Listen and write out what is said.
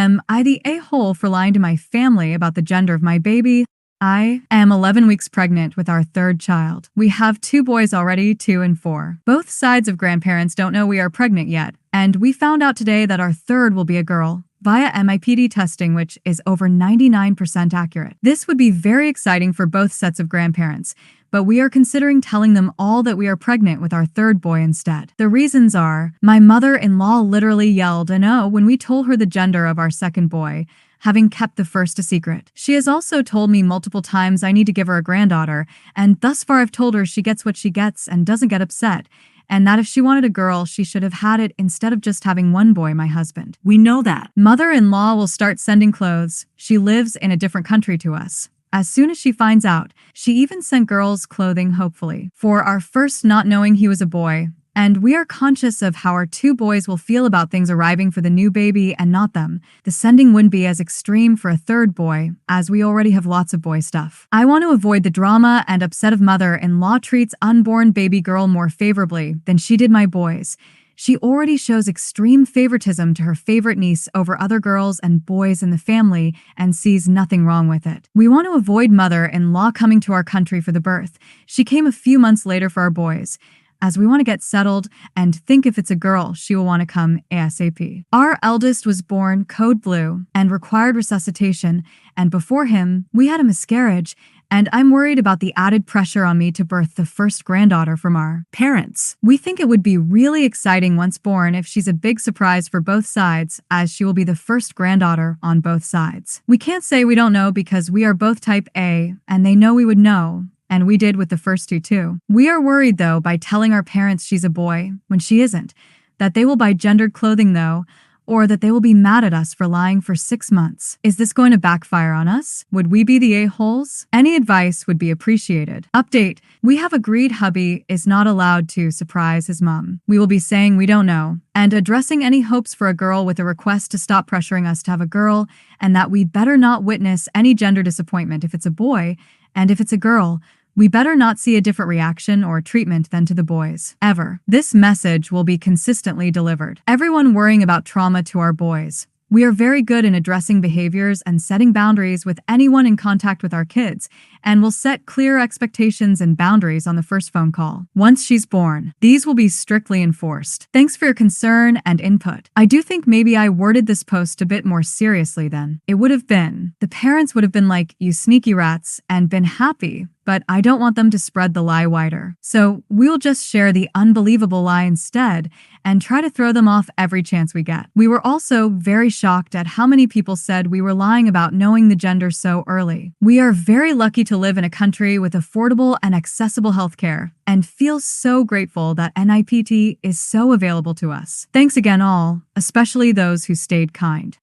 Am I the a-hole for lying to my family about the gender of my baby? I am 11 weeks pregnant with our third child. We have 2 boys already, 2 and 4. Both sides of grandparents don't know we are pregnant yet, and we found out today that our third will be a girl via MIPD testing, which is over 99% accurate. This would be very exciting for both sets of grandparents, but we are considering telling them all that we are pregnant with our third boy instead. The reasons are, my mother-in-law literally yelled an "oh" when we told her the gender of our second boy, having kept the first a secret. She has also told me multiple times I need to give her a granddaughter, and thus far I've told her she gets what she gets and doesn't get upset, and that if she wanted a girl, she should have had it instead of just having one boy, my husband. We know that. Mother-in-law will start sending clothes. She lives in a different country to us. As soon as she finds out, she even sent girls clothing, hopefully, for our first, not knowing he was a boy. And we are conscious of how our 2 boys will feel about things arriving for the new baby and not them. The sending wouldn't be as extreme for a third boy, as we already have lots of boy stuff. I want to avoid the drama and upset of mother-in-law treats unborn baby girl more favorably than she did my boys. She already shows extreme favoritism to her favorite niece over other girls and boys in the family and sees nothing wrong with it. We want to avoid mother-in-law coming to our country for the birth. She came a few months later for our boys, as we want to get settled and think if it's a girl, she will want to come ASAP. Our eldest was born code blue and required resuscitation, and before him, we had a miscarriage, and I'm worried about the added pressure on me to birth the first granddaughter from our parents. We think it would be really exciting once born if she's a big surprise for both sides, as she will be the first granddaughter on both sides. We can't say we don't know because we are both type A, and they know we would know. And we did with the first 2 too. We are worried though by telling our parents she's a boy when she isn't, that they will buy gendered clothing though, or that they will be mad at us for lying for 6 months. Is this going to backfire on us? Would we be the a-holes? Any advice would be appreciated. Update: we have agreed hubby is not allowed to surprise his mom. We will be saying we don't know, and addressing any hopes for a girl with a request to stop pressuring us to have a girl, and that we better not witness any gender disappointment if it's a boy, and if it's a girl, we better not see a different reaction or treatment than to the boys, ever. This message will be consistently delivered. Everyone worrying about trauma to our boys. We are very good in addressing behaviors and setting boundaries with anyone in contact with our kids, and will set clear expectations and boundaries on the first phone call. Once she's born, these will be strictly enforced. Thanks for your concern and input. I do think maybe I worded this post a bit more seriously than it would have been. The parents would have been like, "You sneaky rats," and been happy. But I don't want them to spread the lie wider. So we'll just share the unbelievable lie instead and try to throw them off every chance we get. We were also very shocked at how many people said we were lying about knowing the gender so early. We are very lucky to live in a country with affordable and accessible healthcare and feel so grateful that NIPT is so available to us. Thanks again all, especially those who stayed kind.